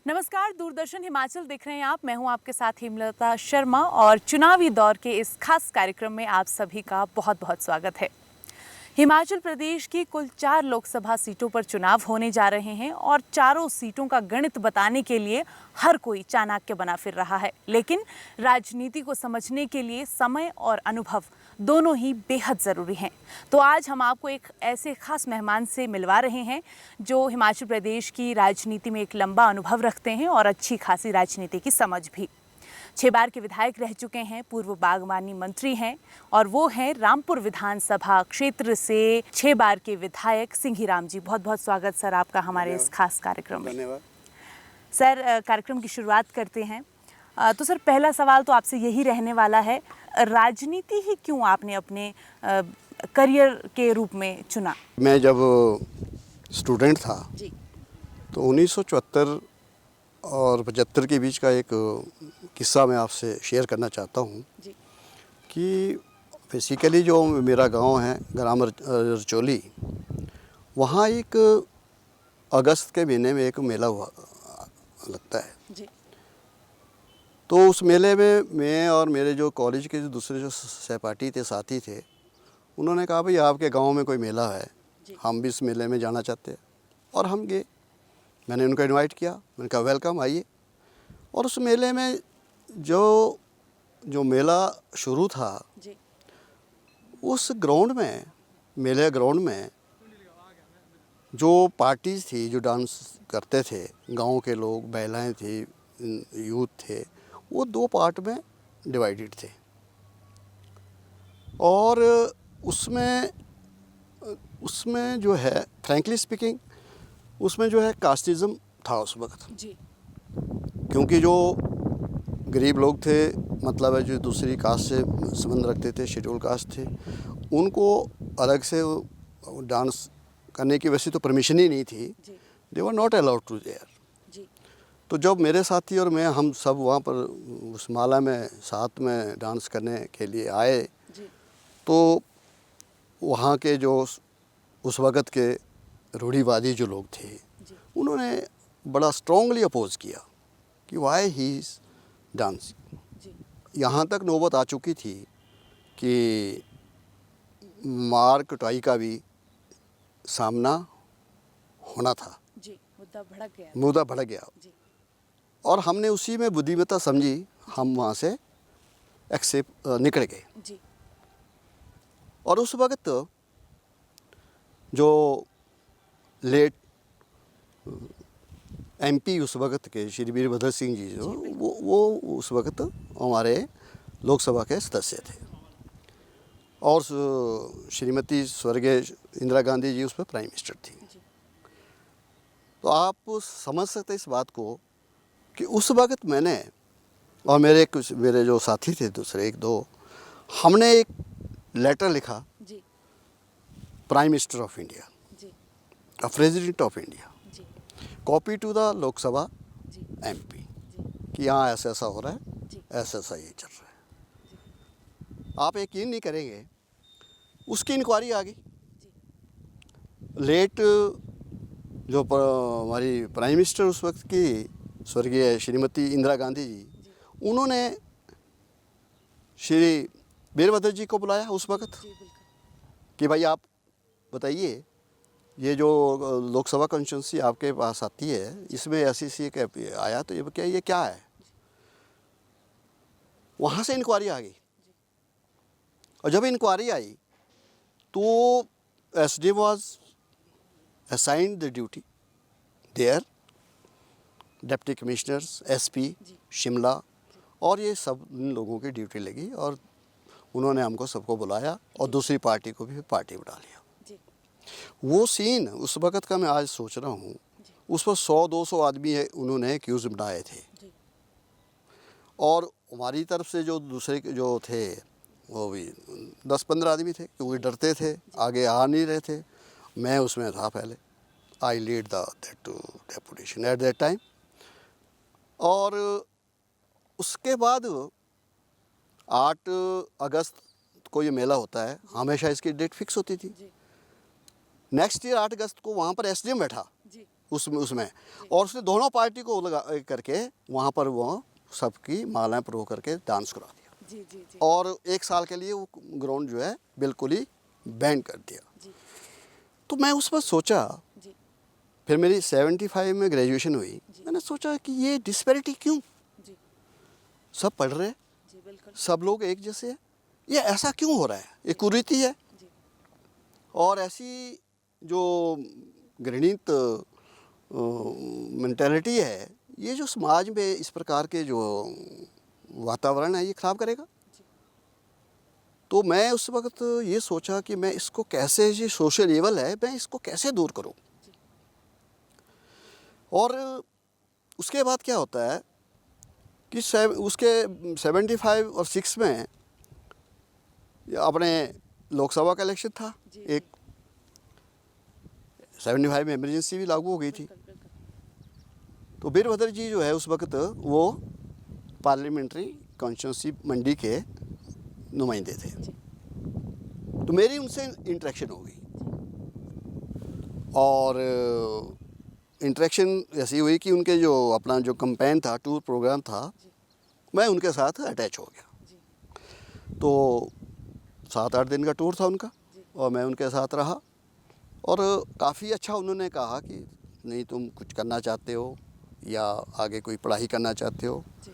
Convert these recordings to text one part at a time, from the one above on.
नमस्कार, दूरदर्शन हिमाचल देख रहे हैं आप। मैं हूं आपके साथ हेमलता शर्मा और चुनावी दौर के इस खास कार्यक्रम में आप सभी का बहुत बहुत स्वागत है। हिमाचल प्रदेश की कुल 4 लोकसभा सीटों पर चुनाव होने जा रहे हैं और चारों सीटों का गणित बताने के लिए हर कोई चाणक्य बना फिर रहा है। लेकिन राजनीति को समझने के लिए समय और अनुभव दोनों ही बेहद ज़रूरी हैं। तो आज हम आपको एक ऐसे खास मेहमान से मिलवा रहे हैं जो हिमाचल प्रदेश की राजनीति में एक लंबा अनुभव रखते हैं और अच्छी खासी राजनीति की समझ भी। 6 बार के विधायक रह चुके हैं, पूर्व बागवानी मंत्री हैं और वो हैं रामपुर विधानसभा क्षेत्र से 6 बार के विधायक सिंघीराम जी। बहुत बहुत स्वागत सर आपका हमारे इस खास कार्यक्रम में। धन्यवाद सर, कार्यक्रम की शुरुआत करते हैं। तो सर, पहला सवाल तो आपसे यही रहने वाला है, राजनीति ही क्यों आपने अपने करियर के रूप में चुना? मैं जब स्टूडेंट था जी। तो 1974 और 75 के बीच का एक किस्सा मैं आपसे शेयर करना चाहता हूँ जी। कि बेसिकली जो मेरा गांव है ग्राम रचौली, वहाँ एक अगस्त के महीने में एक मेला हुआ लगता है। जी। तो उस मेले में मैं और मेरे जो कॉलेज के जो दूसरे जो सहपाठी थे, साथी थे, उन्होंने कहा भाई आपके गांव में कोई मेला है, हम भी इस मेले में जाना चाहते हैं। और हम गए, मैंने उनको इनवाइट किया, मैंने कहा वेलकम, आइए। और उस मेले में जो मेला शुरू था, जी। उस ग्राउंड में, मेले ग्राउंड में जो पार्टीज थी जो डांस करते थे, गांव के लोग, महिलाएं थी, यूथ थे, वो 2 पार्ट में डिवाइडेड थे। और उसमें जो है फ्रैंकली स्पीकिंग, उसमें जो है कास्टिज़म था उस वक्त। जी। क्योंकि जो गरीब लोग थे, मतलब है जो दूसरी कास्ट से संबंध रखते थे, शेड्यूल कास्ट थे, उनको अलग से डांस करने की वैसे तो परमिशन ही नहीं थी। They were not allowed to there. तो जब मेरे साथी और मैं, हम सब वहाँ पर उस माला में साथ में डांस करने के लिए आए, तो वहाँ के जो उस वक़्त के रूढ़िवादी जो लोग थे, उन्होंने बड़ा स्ट्रांगली अपोज किया कि वाई ही इज़ डांसिंग। यहाँ तक नौबत आ चुकी थी कि मार कुटाई का भी सामना होना था। मुद्दा भड़क गया। और हमने उसी में बुद्धिमत्ता समझी, हम वहाँ से एक्सेप्ट निकल गए। और उस वक्त जो लेट एमपी उस वक्त के श्री वीरभद्र सिंह जी, जो वो उस वक्त हमारे लोकसभा के सदस्य थे, और श्रीमती स्वर्गीय इंदिरा गांधी जी उस पर प्राइम मिनिस्टर थी। तो आप समझ सकते इस बात को कि उस वक्त मैंने और मेरे जो साथी थे दूसरे 1-2, हमने एक लेटर लिखा prime minister of India, president of India, copy to the Lok Sabha MP, कि यहाँ ऐसा ऐसा हो रहा है, ऐसा ऐसा ये चल रहा है। आप यकीन नहीं करेंगे, उसकी इंक्वायरी आ गई। लेट जो हमारी प्राइम मिनिस्टर उस वक्त की स्वर्गीय श्रीमती इंदिरा गांधी जी, उन्होंने श्री वीरभद्र जी को बुलाया उस वक्त कि भाई आप बताइए, ये जो लोकसभा कॉन्स्टिट्यूंसी आपके पास आती है, इसमें ऐसी आया, तो ये क्या है। वहाँ से इंक्वायरी आ गई। और जब इंक्वायरी आई तो SD was assigned the duty there, deputy commissioners, SP Shimla, और ये सब इन लोगों की ड्यूटी लगी और उन्होंने हमको सबको बुलाया और दूसरी पार्टी को भी पार्टी बना लिया। वो सीन उस वक़्त का मैं आज सोच रहा हूँ, उस पर 100-200 आदमी है, उन्होंने एक्यूज़ बनाए थे। और हमारी तरफ से जो दूसरे जो थे वो भी 10-15 आदमी थे, क्योंकि डरते थे, आगे आ नहीं रहे थे। मैं उसमें था पहले, I lead that deputation at that time. और उसके बाद 8 अगस्त को ये मेला होता है, हमेशा इसकी डेट फिक्स होती थी। नेक्स्ट ईयर 8 अगस्त को वहाँ पर एसडीएम बैठा उसमें और उसने दोनों पार्टी को लगा करके वहाँ पर वो सबकी मालाएं प्रो करके डांस करा दिया। जी जी जी और 1 साल के लिए वो ग्राउंड जो है बिल्कुल ही बैन कर दिया। जी तो मैं उस पर सोचा, जी फिर मेरी 75 में ग्रेजुएशन हुई, मैंने सोचा कि ये डिस्पैरिटी क्यों, जी सब पढ़ रहे हैं, जी बिल्कुल सब लोग एक जैसे हैं, ये ऐसा क्यों हो रहा है, ये कुरीति है। जी और ऐसी जो घृणित मेंटालिटी है, ये जो समाज में इस प्रकार के जो वातावरण है ये ख़राब करेगा। जी तो मैं उस वक्त ये सोचा कि मैं इसको कैसे, ये सोशल लेवल है, मैं इसको कैसे दूर करूं। जी और उसके बाद क्या होता है कि उसके 75 और 6 में अपने लोकसभा का इलेक्शन था, जी, एक 75 में इमरजेंसी भी लागू हो गई थी। बिल्कुल बिल्कुल तो वीरभद्र जी जो है उस वक्त वो पार्लियामेंट्री कॉन्स्टिट्यूंसी मंडी के नुमाइंदे थे। जी तो मेरी उनसे इंटरेक्शन हो गई और इंटरेक्शन ऐसी हुई कि उनके जो अपना जो कैंपेन था, टूर प्रोग्राम था, जी मैं उनके साथ अटैच हो गया। जी तो 7-8 दिन का टूर था उनका जी और मैं उनके साथ रहा और काफ़ी अच्छा उन्होंने कहा कि नहीं तुम कुछ करना चाहते हो या आगे कोई पढ़ाई करना चाहते हो। जी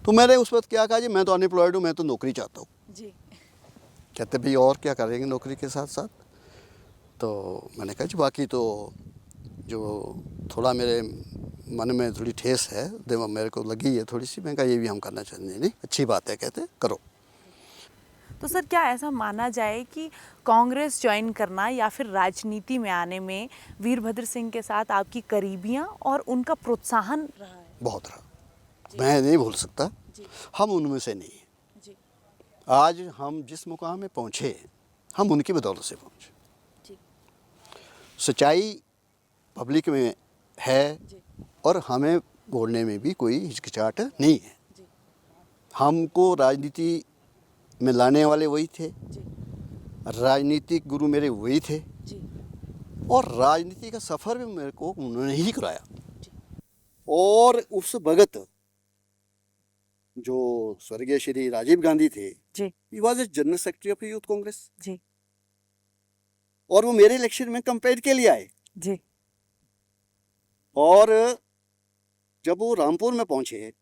तो मैंने उस वक्त क्या कहा जी मैं तो अनएम्प्लॉयड हूँ, मैं तो नौकरी चाहता हूँ। जी कहते भाई और क्या करेंगे नौकरी के साथ साथ। तो मैंने कहा जी बाकी तो जो थोड़ा मेरे मन में थोड़ी ठेस है, दिमाग मेरे को लगी है थोड़ी सी, मैं कहा ये भी हम करना चाहते हैं। नहीं अच्छी बात है, कहते करो। तो सर क्या ऐसा माना जाए कि कांग्रेस ज्वाइन करना या फिर राजनीति में आने में वीरभद्र सिंह के साथ आपकी करीबियां और उनका प्रोत्साहन रहा है? बहुत रहा, मैं नहीं भूल सकता। जी हम उनमें से नहीं हैं। जी आज हम जिस मुकाम में पहुँचे हम उनकी बदौलत से पहुँचे। जी सच्चाई पब्लिक में है जी और हमें बोलने में भी कोई हिचकिचाहट नहीं है। जी हमको राजनीति में लाने वाले वही थे, जी राजनीतिक गुरु मेरे वही थे जी और राजनीति का सफ़र भी मेरे को उन्होंने ही कराया। जी और उस भगत जो स्वर्गीय श्री राजीव गांधी थे, जी he was a general secretary of Youth Congress जी और वो मेरे इलेक्शन में कैंपेन के लिए आए। जी और जब वो रामपुर में पहुंचे,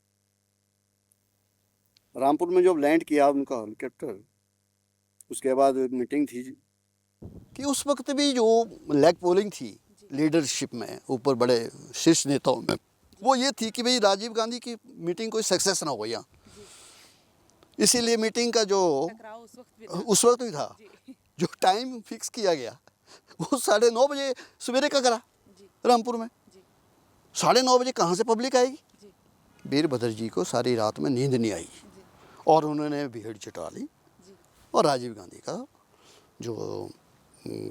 रामपुर में जब लैंड किया उनका हेलीकॉप्टर, उसके बाद मीटिंग थी कि उस वक्त भी जो लैग पोलिंग थी लीडरशिप में, ऊपर बड़े शीर्ष नेताओं में, वो ये थी कि भाई राजीव गांधी की मीटिंग कोई सक्सेस ना हो यहाँ। इसीलिए मीटिंग का जो उस वक्त भी था, जो टाइम फिक्स किया गया वो 9:30 बजे सवेरे का करा रामपुर में। 9:30 बजे कहाँ से पब्लिक आएगी। वीरभद्र जी को सारी रात में नींद नहीं आई और उन्होंने भीड़ जुटा ली और राजीव गांधी का जो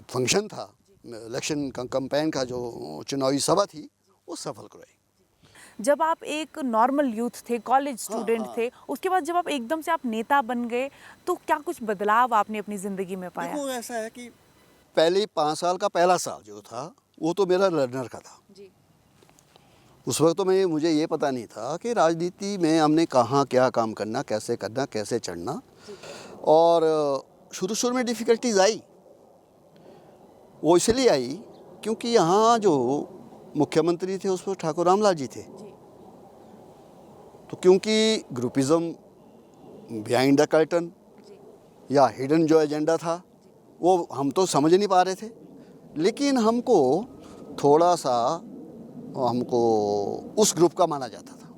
फंक्शन था, इलेक्शन कैंपेन का जो चुनावी सभा थी, वो सफल कराई। जब आप एक नॉर्मल यूथ थे, कॉलेज स्टूडेंट थे, उसके बाद जब आप एकदम से आप नेता बन गए, तो क्या कुछ बदलाव आपने अपनी ज़िंदगी में पाया? देखो ऐसा है कि पहले 5 साल का पहला साल जो था वो तो मेरा लर्नर का था। जी उस वक्त तो मुझे ये पता नहीं था कि राजनीति में हमने कहाँ क्या काम करना, कैसे चढ़ना। और शुरू में डिफ़िकल्टीज आई, वो इसलिए आई क्योंकि यहाँ जो मुख्यमंत्री थे उस पर ठाकुर रामलाल जी थे। तो क्योंकि ग्रुपिज़म बिहाइंड द कर्टन या हिडन जो एजेंडा था वो हम तो समझ नहीं पा रहे थे, लेकिन हमको थोड़ा सा उस ग्रुप का माना जाता था।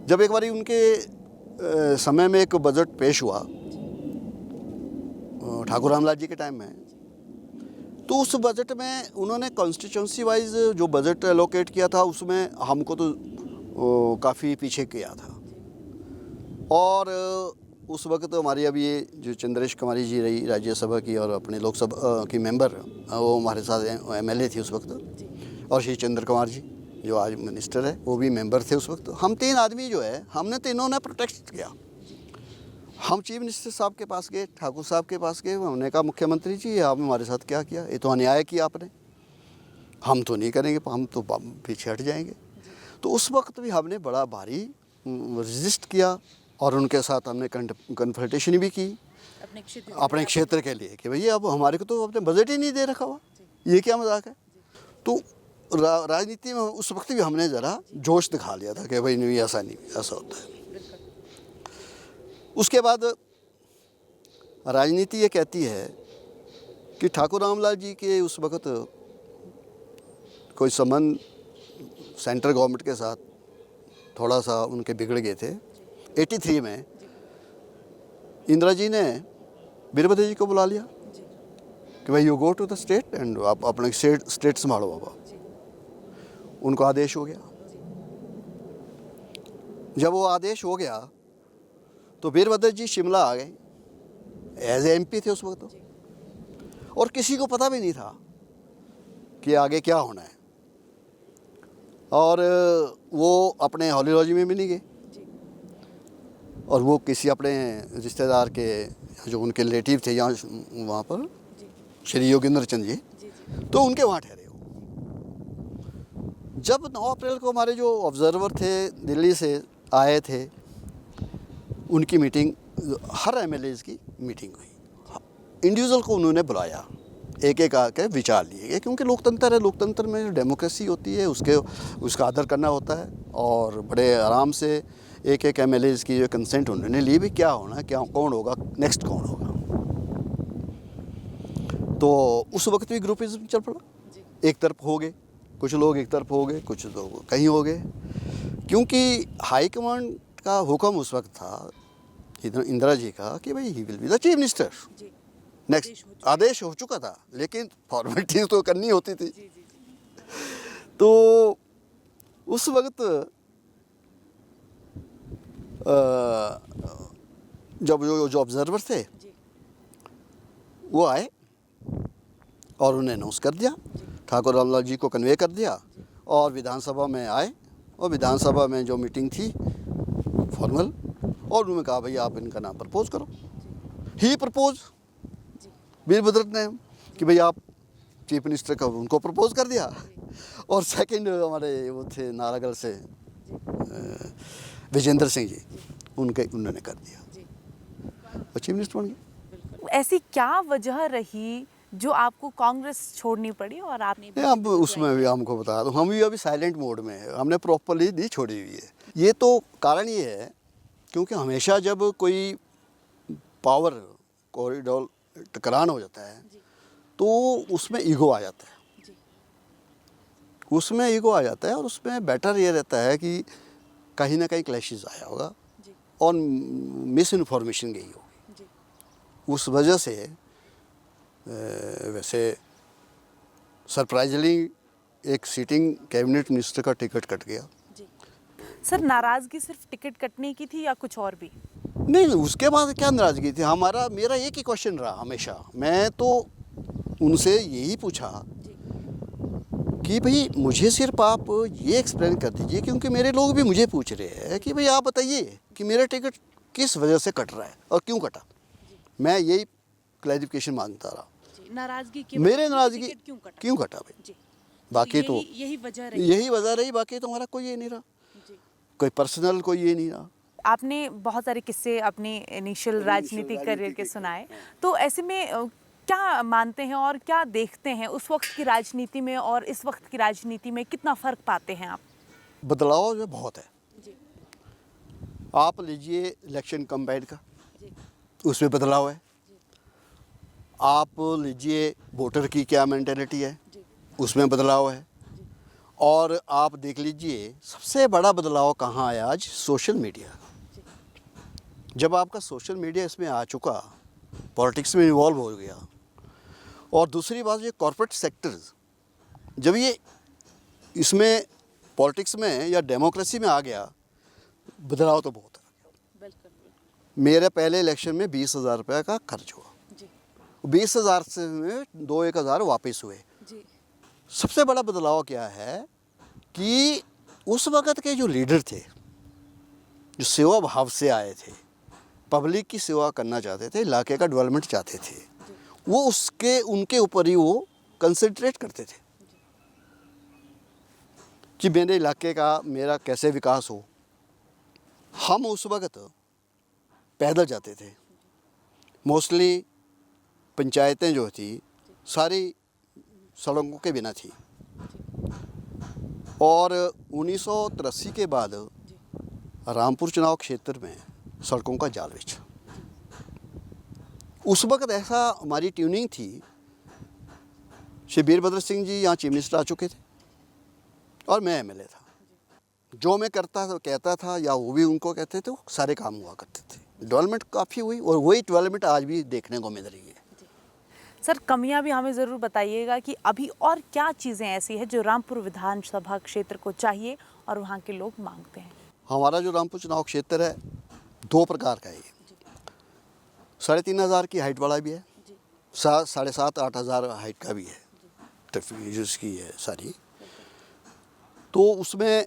जब एक बारी उनके समय में एक बजट पेश हुआ ठाकुर रामलाल जी के टाइम में, तो उस बजट में उन्होंने कॉन्स्टिट्यूंसी वाइज जो बजट एलोकेट किया था उसमें हमको तो काफ़ी पीछे किया था। और उस वक्त हमारी अभी ये जो चंद्रेश कुमारी जी रही राज्यसभा की और अपने लोकसभा की मेंबर, वो हमारे साथ एमएलए थी उस वक्त, और श्री चंद्र कुमार जी जो आज मिनिस्टर है वो भी मेंबर थे उस वक्त। हम 3 आदमी जो है हमने तीनों ने प्रोटेस्ट किया। हम चीफ मिनिस्टर साहब के पास गए, ठाकुर साहब के पास गए, हमने कहा मुख्यमंत्री जी आप हमारे साथ क्या किया, ये तो अन्याय किया आपने। हम तो नहीं करेंगे, हम तो पीछे हट जाएंगे। तो उस वक्त भी हमने बड़ा भारी रेजिस्ट किया और उनके साथ हमने कन्फ्रंटेशन भी की अपने क्षेत्र के लिए कि भैया अब हमारे को तो अपने बजट ही नहीं दे रखा हुआ, ये क्या मजाक है। तो राजनीति में उस वक्त भी हमने ज़रा जोश दिखा लिया था कि भाई नहीं, ऐसा नहीं, ऐसा होता है। उसके बाद राजनीति ये कहती है कि ठाकुर रामलाल जी के उस वक्त कोई संबंध सेंट्रल गवर्नमेंट के साथ थोड़ा सा उनके बिगड़ गए थे। 83 में इंदिरा जी ने वीरभद्र जी को बुला लिया कि भाई you go to the state and आप अपने स्टेट संभालो बाबा। उनको आदेश हो गया। जब वो आदेश हो गया तो वीरभद्र जी शिमला आ गए, एज ए MP थे उस वक्त तो, और किसी को पता भी नहीं था कि आगे क्या होना है। और वो अपने हॉलीलॉजी में भी नहीं गए और वो किसी अपने रिश्तेदार के जो उनके रिलेटिव थे यहाँ वहाँ पर श्री योगेंद्र चंद जी, तो उनके वहाँ ठहरे हो। जब 9 अप्रैल को हमारे जो ऑब्जर्वर थे दिल्ली से आए थे, उनकी मीटिंग, हर MLAs की मीटिंग हुई। इंडिविजुअल को उन्होंने बुलाया, एक एक आके विचार लिए गए, क्योंकि लोकतंत्र है, लोकतंत्र में डेमोक्रेसी होती है, उसका आदर करना होता है। और बड़े आराम से एक एक MLAs की जो कंसेंट उन्होंने ली भी, क्या होना है, क्या कौन होगा, नेक्स्ट कौन होगा। तो उस वक्त भी ग्रुपिज्म चल पड़ा, एक तरफ हो गए कुछ लोग, एक तरफ हो गए कुछ लोग कहीं हो गए, क्योंकि हाईकमांड का हुक्म उस वक्त था इंदिरा जी का कि भाई he will be the chief minister. Next आदेश हो चुका था, लेकिन फॉर्मेलिटीज तो करनी होती थी। तो उस वक्त जब जो ऑब्जर्वर थे वो आए और उन्हें अनाउंस कर दिया, ठाकुर रामलाल जी को कन्वे कर दिया और विधानसभा में आए। और विधानसभा में जो मीटिंग थी फॉर्मल, और उन्होंने कहा भाई आप इनका नाम प्रपोज करो। ही प्रपोज वीरभद्र ने कि भाई आप चीफ मिनिस्टर का उनको प्रपोज कर दिया। और सेकंड हमारे वो थे नारागढ़ से विजेंद्र सिंह जी, उन्होंने कर दिया और चीफ मिनिस्टर बन गए। ऐसी क्या वजह रही जो आपको कांग्रेस छोड़नी पड़ी और आपने? अब उसमें भी हमको बता दूं, हम भी अभी साइलेंट मोड में है, हमने प्रॉपरली नहीं छोड़ी हुई है। ये तो कारण ये है क्योंकि हमेशा जब कोई पावर कॉरिडोर टकरान हो जाता है तो उसमें ईगो आ जाता है, उसमें ईगो आ जाता है। और उसमें बेटर ये रहता है कि कहीं ना कहीं क्लैशेस आया होगा और मिस इन्फॉर्मेशन गई होगी, उस वजह से वैसे सरप्राइजली एक सीटिंग कैबिनेट मिनिस्टर का टिकट कट गया। सर, नाराजगी सिर्फ टिकट कटने की थी या कुछ और भी? नहीं, उसके बाद क्या नाराजगी थी, मेरा एक ही क्वेश्चन रहा हमेशा। मैं तो उनसे यही पूछा कि भाई मुझे सिर्फ आप ये एक्सप्लेन कर दीजिए, क्योंकि मेरे लोग भी मुझे पूछ रहे हैं कि भाई आप बताइए कि मेरा टिकट किस वजह से कट रहा है और क्यों कटा। मैं यही क्लैरिफिकेशन मांगता रहा। नाराजगी की मेरे नाराजगी क्यों कटा भाई, बाकी तो यही वजह रही, बाकी तो हमारा कोई ये नहीं रहा, कोई पर्सनल कोई ये नहीं रहा। आपने बहुत सारे किस्से अपने इनिशियल राजनीतिक करियर के सुनाए, तो ऐसे में क्या मानते हैं और क्या देखते हैं उस वक्त की राजनीति में और इस वक्त की राजनीति में कितना फ़र्क पाते हैं आप? बदलाव जो बहुत है। आप लीजिए इलेक्शन कम्बाइंड का, उसमें बदलाव है। आप लीजिए वोटर की क्या मेंटेलिटी है, उसमें बदलाव है। और आप देख लीजिए सबसे बड़ा बदलाव कहाँ आया आज, सोशल मीडिया। जब आपका सोशल मीडिया इसमें आ चुका, पॉलिटिक्स में इन्वॉल्व हो गया, और दूसरी बात ये कॉर्पोरेट सेक्टर्स जब ये इसमें पॉलिटिक्स में या डेमोक्रेसी में आ गया, बदलाव तो बहुत आ गया। मेरे पहले इलेक्शन में 20,000 रुपये का खर्च हुआ, 20,000 से में 2-1 हज़ार वापस हुए। सबसे बड़ा बदलाव क्या है कि उस वक़्त के जो लीडर थे, जो सेवा भाव से आए थे, पब्लिक की सेवा करना चाहते थे, इलाके का डेवलपमेंट चाहते थे, वो उनके ऊपर ही वो कंसंट्रेट करते थे। कि मेरे इलाके का मेरा कैसे विकास हो। हम उस वक्त पैदल जाते थे। मोस्टली पंचायतें जो थी सारी सड़कों के बिना थी। और 1983 के बाद रामपुर चुनाव क्षेत्र में सड़कों का जाल बिछा। उस वक्त ऐसा हमारी ट्यूनिंग थी। श्री वीरभद्र सिंह जी यहाँ चीफ मिनिस्टर आ चुके थे और मैं एमएलए था। जो मैं करता था कहता था या वो भी उनको कहते थे, वो सारे काम हुआ करते थे। डेवलपमेंट काफ़ी हुई और वही डेवलपमेंट आज भी देखने को मिल रही है। सर, कमियां भी हमें ज़रूर बताइएगा कि अभी और क्या चीज़ें ऐसी हैं जो रामपुर विधानसभा क्षेत्र को चाहिए और वहाँ के लोग मांगते हैं। हमारा जो रामपुर चुनाव क्षेत्र है 2 प्रकार का है। 3,500 की हाइट वाला भी है, 7,500-8 हज़ार हाइट का भी है, जिसकी है सारी। तो उसमें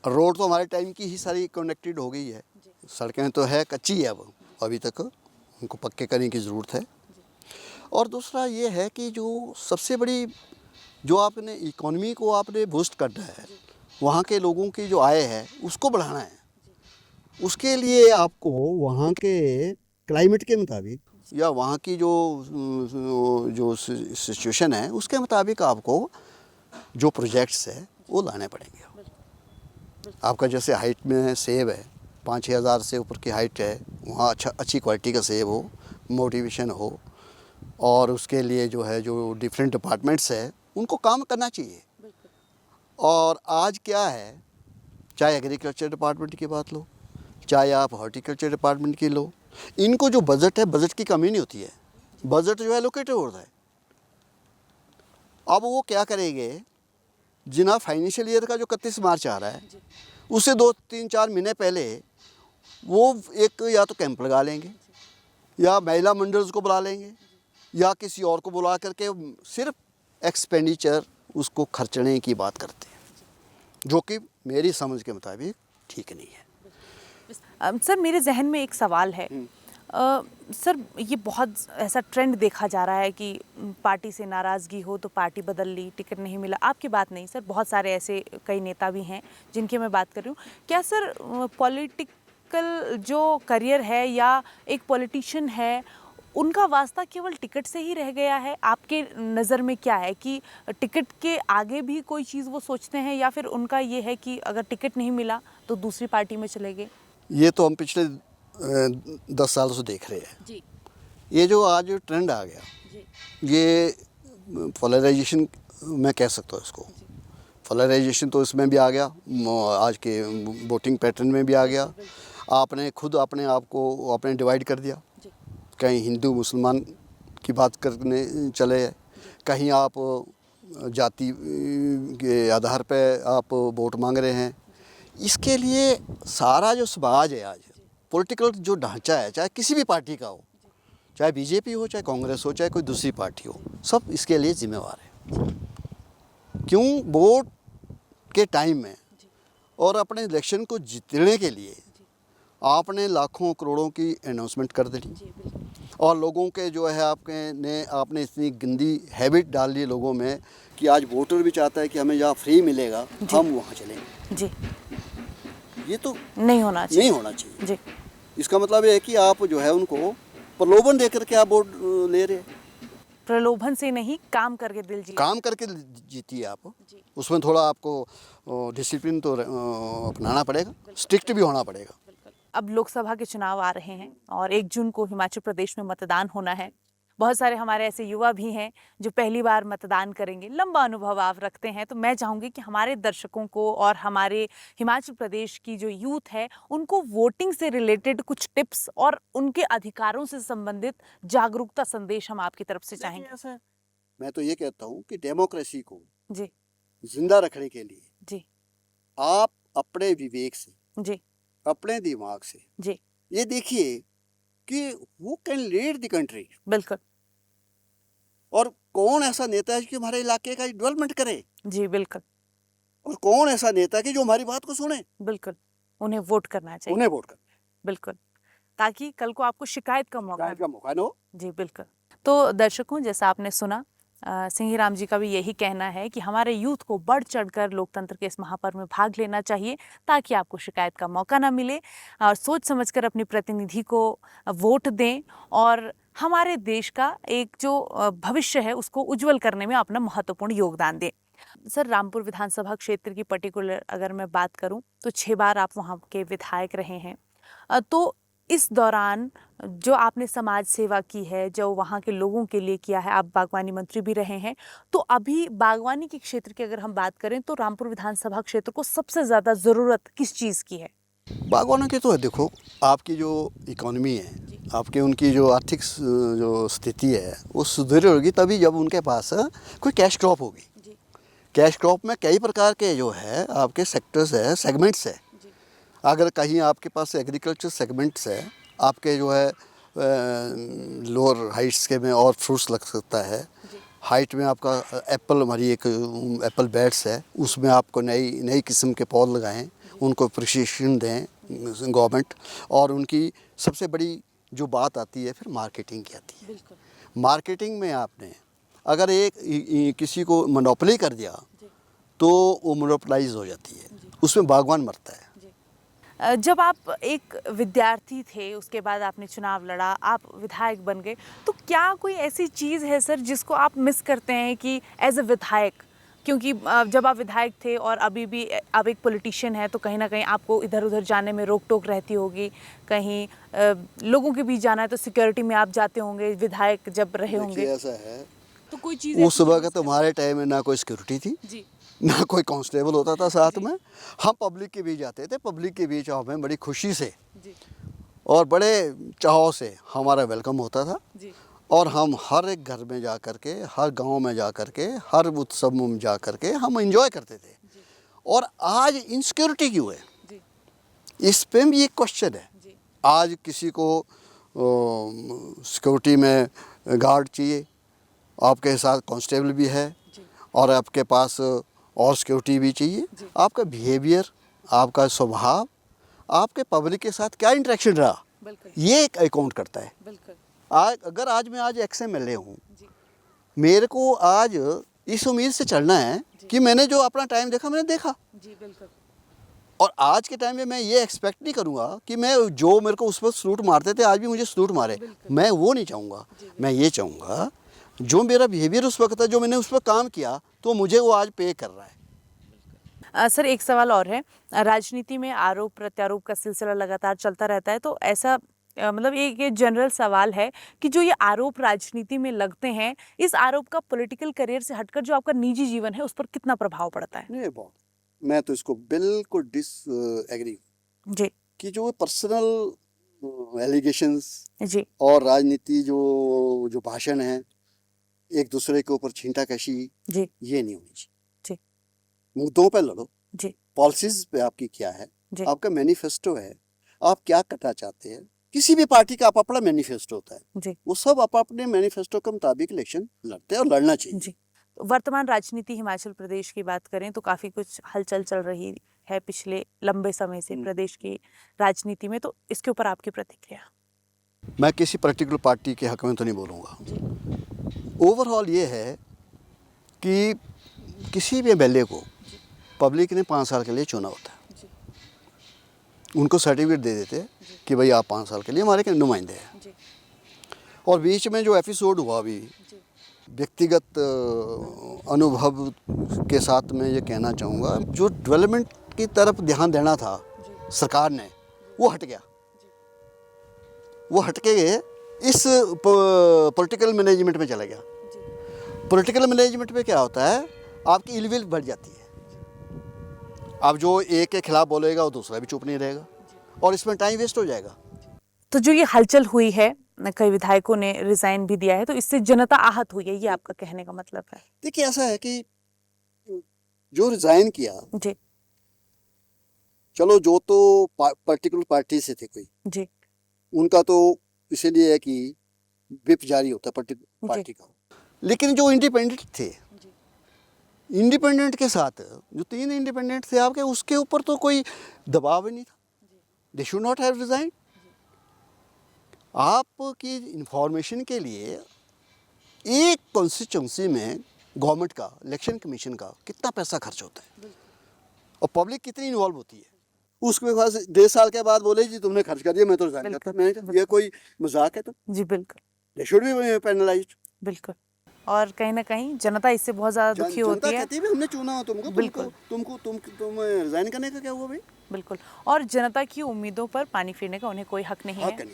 रोड तो हमारे टाइम की ही सारी कनेक्टेड हो गई है। सड़कें तो है कच्ची है, अब अभी तक उनको पक्के करने की ज़रूरत है। और दूसरा ये है कि जो सबसे बड़ी जो आपने इकोनॉमी को आपने बूस्ट करना है, वहाँ के लोगों की जो आय है उसको बढ़ाना है। उसके लिए आपको वहाँ के क्लाइमेट के मुताबिक या वहाँ की जो सिचुएशन है उसके मुताबिक आपको जो प्रोजेक्ट्स है वो लाने पड़ेंगे। आपका जैसे हाइट में सेब है, 5-6 हज़ार से ऊपर की हाइट है, वहाँ अच्छी क्वालिटी का सेब हो, मोटिवेशन हो, और उसके लिए जो है जो डिफरेंट डिपार्टमेंट्स है उनको काम करना चाहिए। और आज क्या है, चाहे एग्रीकल्चर डिपार्टमेंट की बात लो, चाहे आप हॉर्टिकल्चर डिपार्टमेंट की लो, इनको जो बजट है, बजट की कमी नहीं होती है। बजट जो है एलोकेटेड होता है। अब वो क्या करेंगे, जिना फाइनेंशियल ईयर का जो 31 मार्च आ रहा है उससे 2-3-4 महीने पहले वो एक या तो कैंप लगा लेंगे या महिला मंडल्स को बुला लेंगे या किसी और को बुला करके सिर्फ एक्सपेंडिचर उसको खर्चने की बात करते हैं, जो कि मेरी समझ के मुताबिक ठीक नहीं है। सर, मेरे जहन में एक सवाल है। सर, ये बहुत ऐसा ट्रेंड देखा जा रहा है कि पार्टी से नाराज़गी हो तो पार्टी बदल ली, टिकट नहीं मिला। आपकी बात नहीं सर, बहुत सारे ऐसे कई नेता भी हैं जिनकी मैं बात कर रही हूँ। क्या सर पॉलिटिकल जो करियर है या एक पॉलिटिशियन है, उनका वास्ता केवल टिकट से ही रह गया है? आपके नज़र में क्या है कि टिकट के आगे भी कोई चीज़ वो सोचते हैं, या फिर उनका ये है कि अगर टिकट नहीं मिला तो दूसरी पार्टी में चले गए? ये तो हम पिछले 10 साल से देख रहे हैं जी। ये जो आज ट्रेंड आ गया जी। ये पोलराइजेशन मैं कह सकता हूँ इसको। पोलराइजेशन तो इसमें भी आ गया, आज के वोटिंग पैटर्न में भी आ गया। आपने खुद अपने आप को आपने डिवाइड कर दिया। कहीं हिंदू मुसलमान की बात करने चले, कहीं आप जाति के आधार पे आप वोट मांग रहे हैं। इसके लिए सारा जो समाज है आज, पॉलिटिकल जो ढांचा है, चाहे किसी भी पार्टी का हो, चाहे बीजेपी हो, चाहे कांग्रेस हो, चाहे कोई दूसरी पार्टी हो, सब इसके लिए जिम्मेवार है। क्यों? वोट के टाइम में और अपने इलेक्शन को जीतने के लिए आपने लाखों करोड़ों की अनाउंसमेंट कर दी और लोगों के जो है आपने इतनी गंदी हैबिट डाल दी लोगों में कि आज वोटर भी चाहता है कि हमें जहाँ फ्री मिलेगा हम वहाँ चलेंगे। जी। ये तो नहीं होना चाहिए। जी। इसका मतलब ये है कि आप जो है उनको प्रलोभन देकर के आप वोट ले रहे हैं। प्रलोभन से नहीं, काम करके दिल जीत। काम करके जीतिए आप। उसमें थोड़ा आपको डिसिप्लिन तो अपनाना पड़ेगा, स्ट्रिक्ट भी होना पड़ेगा। अब लोकसभा के चुनाव आ रहे हैं और 1 जून को हिमाचल प्रदेश में मतदान होना है। बहुत सारे हमारे ऐसे युवा भी हैं जो पहली बार मतदान करेंगे। लंबा अनुभव आप रखते हैं, तो मैं चाहूँगी कि हमारे दर्शकों को और हमारे हिमाचल प्रदेश की जो यूथ है उनको वोटिंग से रिलेटेड कुछ टिप्स और उनके अधिकारों से संबंधित जागरूकता संदेश हम आपकी तरफ से चाहेंगे। मैं तो ये कहता हूँ कि डेमोक्रेसी को जी जिंदा रखने के लिए जी आप अपने विवेक से, जी, अपने दिमाग से जी, ये देखिए कि who can lead the country. बिल्कुल। और कौन ऐसा नेता है जो हमारे इलाके का डेवलपमेंट करे। जी बिल्कुल। और कौन ऐसा नेता है जो हमारी बात को सुने। बिल्कुल, उन्हें वोट करना चाहिए। उन्हें वोट करना, बिल्कुल, ताकि कल को आपको शिकायत का मौका न हो। जी बिल्कुल। तो दर्शकों, जैसा आपने सुना सिंघीराम जी का भी यही कहना है कि हमारे यूथ को बढ़ चढ़कर लोकतंत्र के इस महापर्व में भाग लेना चाहिए ताकि आपको शिकायत का मौका ना मिले और सोच समझकर अपने प्रतिनिधि को वोट दें और हमारे देश का एक जो भविष्य है उसको उज्जवल करने में अपना महत्वपूर्ण योगदान दें। सर, रामपुर विधानसभा क्षेत्र की पर्टिकुलर अगर मैं बात करूं तो 6 बार आप वहां के विधायक रहे हैं। तो इस दौरान जो आपने समाज सेवा की है, जो वहाँ के लोगों के लिए किया है, आप बागवानी मंत्री भी रहे हैं, तो अभी बागवानी के क्षेत्र की अगर हम बात करें तो रामपुर विधानसभा क्षेत्र को सबसे ज़्यादा ज़रूरत किस चीज़ की है? बागवानों की तो है, देखो आपकी जो इकोनॉमी है, आपके उनकी जो आर्थिक जो स्थिति है वो सुदृढ़ होगी तभी जब उनके पास कोई कैश क्रॉप होगी। कैश क्रॉप में कई प्रकार के जो है आपके सेक्टर्स है, सेगमेंट्स है। अगर कहीं आपके पास एग्रीकल्चर सेगमेंट्स है, आपके जो है लोअर हाइट्स के में और फ्रूट्स लग सकता है। हाइट में आपका एप्पल, हमारी एक एप्पल बेड्स है, उसमें आपको नई नई किस्म के पौध लगाएं, उनको प्रशिक्षण दें गवर्नमेंट। और उनकी सबसे बड़ी जो बात आती है फिर मार्केटिंग की आती है। मार्केटिंग में आपने अगर किसी को मोनोपोली कर दिया तो वो मोनोपोलाइज हो जाती है, उसमें बागवान मरता है। जब आप एक विद्यार्थी थे, उसके बाद आपने चुनाव लड़ा, आप विधायक बन गए, तो क्या कोई ऐसी चीज़ है सर जिसको आप मिस करते हैं कि एज अ विधायक? क्योंकि जब आप विधायक थे और अभी भी आप एक पॉलिटिशियन हैं तो कहीं ना कहीं आपको इधर उधर जाने में रोक टोक रहती होगी, कहीं लोगों के बीच जाना है तो सिक्योरिटी में आप जाते होंगे विधायक जब रहे होंगे। ऐसा है तो कोई चीज़ उस वक्त हमारे टाइम में ना कोई सिक्योरिटी थी जी, ना कोई कांस्टेबल होता था साथ में। हम पब्लिक के बीच जाते थे, पब्लिक के बीच हमें बड़ी खुशी से जी, और बड़े चाव से हमारा वेलकम होता था। जी, और हम हर एक घर में जा कर के, हर गांव में जा कर के, हर उत्सव में जा कर के हम एंजॉय करते थे। और आज इनसिक्योरिटी क्यों है, जी, इस पे भी एक क्वेश्चन है। जी, आज किसी को सिक्योरिटी में गार्ड चाहिए, आपके साथ कांस्टेबल भी है और आपके पास और सिक्योरिटी भी चाहिए। आपका बिहेवियर, आपका स्वभाव, आपके पब्लिक के साथ क्या इंटरेक्शन रहा, ये एक अकाउंट करता है। अगर आज मैं XMLA हूँ, मेरे को आज इस उम्मीद से चलना है कि मैंने जो अपना टाइम देखा मैंने देखा। और आज के टाइम में मैं ये एक्सपेक्ट नहीं करूँगा कि मैं जो मेरे को उस पर सलूट मारते थे आज भी मुझे सलूट मारे, मैं वो नहीं चाहूँगा। मैं ये चाहूँगा जो मेरा बिहेवियर उस वक्त था, जो मैंने उस पर काम किया, तो मुझे वो आज पे कर रहा है। सर, एक सवाल और है। राजनीति में आरोप प्रत्यारोप का सिलसिला लगातार चलता रहता है, तो ऐसा मतलब ये जनरल सवाल है कि जो ये आरोप राजनीति में लगते हैं, इस आरोप का पॉलिटिकल करियर से हटकर जो आपका निजी जीवन है उस पर कितना प्रभाव पड़ता है? नहीं, बहुत। मैं तो इसको बिल्कुल डिसएग्री जी कि जो पर्सनल एलिगेशंस जी और राजनीति जो भाषण है, एक दूसरे के ऊपर छींटाकशी, जी ये नहीं होनी चाहिए। जी मुद्दों पे लड़ो, जी पॉलिसीज पे आपकी क्या है, आपका मैनिफेस्टो है, आप क्या करना चाहते हैं। किसी भी पार्टी का अपना मैनिफेस्टो होता है, जी वो सब अपने मैनिफेस्टो के मुताबिक इलेक्शन लड़ते हैं और लड़ना चाहिए। जी वर्तमान राजनीति हिमाचल प्रदेश की बात करें तो काफ़ी कुछ हलचल चल रही है पिछले लंबे समय से प्रदेश की राजनीति में, तो इसके ऊपर आपकी प्रतिक्रिया? मैं किसी पर्टिकुलर पार्टी के हक में तो नहीं बोलूँगा। ओवरऑल ये है कि किसी भी एमएलए को पब्लिक ने 5 साल के लिए चुना होता है, उनको सर्टिफिकेट दे देते हैं कि भाई आप 5 साल के लिए हमारे नुमाइंदे हैं। और बीच में जो एपिसोड हुआ अभी, व्यक्तिगत अनुभव के साथ मैं ये कहना चाहूँगा, जो डेवलपमेंट की तरफ ध्यान देना था सरकार ने, वो हट गया। वो हट के इस पॉलिटिकल मैनेजमेंट में चला गया। पॉलिटिकल मैनेजमेंट में क्या होता है, आपकी इलविल बढ़ जाती है। अब जो एक के खिलाफ बोलेगा वो दूसरा भी चुप नहीं रहेगा और इसमें टाइम वेस्ट हो जाएगा। तो जो ये हलचल हुई है, कई विधायकों ने रिजाइन भी दिया है, तो इससे जनता आहत हुई है, ये आपका कहने का मतलब है? देखिए, ऐसा है कि जो रिजाइन किया जी, चलो, जो तो पर्टिकुलर पार्टी से थे कोई जी, उनका तो इसीलिए है कि विप जारी होता है पर्टिकुलर पार्टी का। लेकिन जो इंडिपेंडेंट थे, इंडिपेंडेंट के साथ जो 3 इंडिपेंडेंट थे आपके, उसके ऊपर तो कोई दबाव ही नहीं था। They should not have resign. आपकी इंफॉर्मेशन के लिए एक कॉन्स्टिट्यूंसी में गवर्नमेंट का, इलेक्शन कमीशन का कितना पैसा खर्च होता है और पब्लिक कितनी इन्वॉल्व होती है। उसके बाद 1.5 साल के बाद बोले जी तुमने खर्च कर दिया, मैं तो रिजाइन करता। मैंने कहा ये कोई मजाक है? तो जी बिल्कुल दे शुड बी पेनलाइज्ड। बिल्कुल। और कहीं ना कहीं जनता इससे बहुत ज़्यादा दुखी होती है। कहती है हमने चुना हो तुमको, बिल्कुल। तुम रिजाइन करने का क्या हुआ भाई? बिल्कुल। और जनता की उम्मीदों पर पानी फेरने का उन्हें कोई हक नहीं है।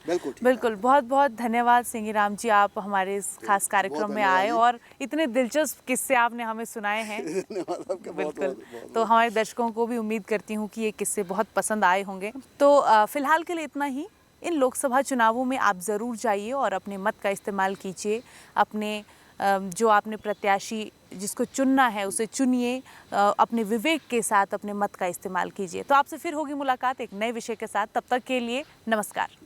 बिल्कुल ठीक बिल्कुल। बहुत बहुत धन्यवाद सिंघीराम जी, आप हमारे इस खास कार्यक्रम में आए और इतने दिलचस्प किस्से आपने हमें सुनाए हैं। बिल्कुल। तो हमारे दर्शकों को भी उम्मीद करती हूँ कि ये किस्से बहुत पसंद आए होंगे। तो फिलहाल के लिए इतना ही। इन लोकसभा चुनावों में आप ज़रूर जाइए और अपने मत का इस्तेमाल कीजिए। अपने जो आपने प्रत्याशी जिसको चुनना है उसे चुनिए, अपने विवेक के साथ अपने मत का इस्तेमाल कीजिए। तो आपसे फिर होगी मुलाकात एक नए विषय के साथ। तब तक के लिए नमस्कार।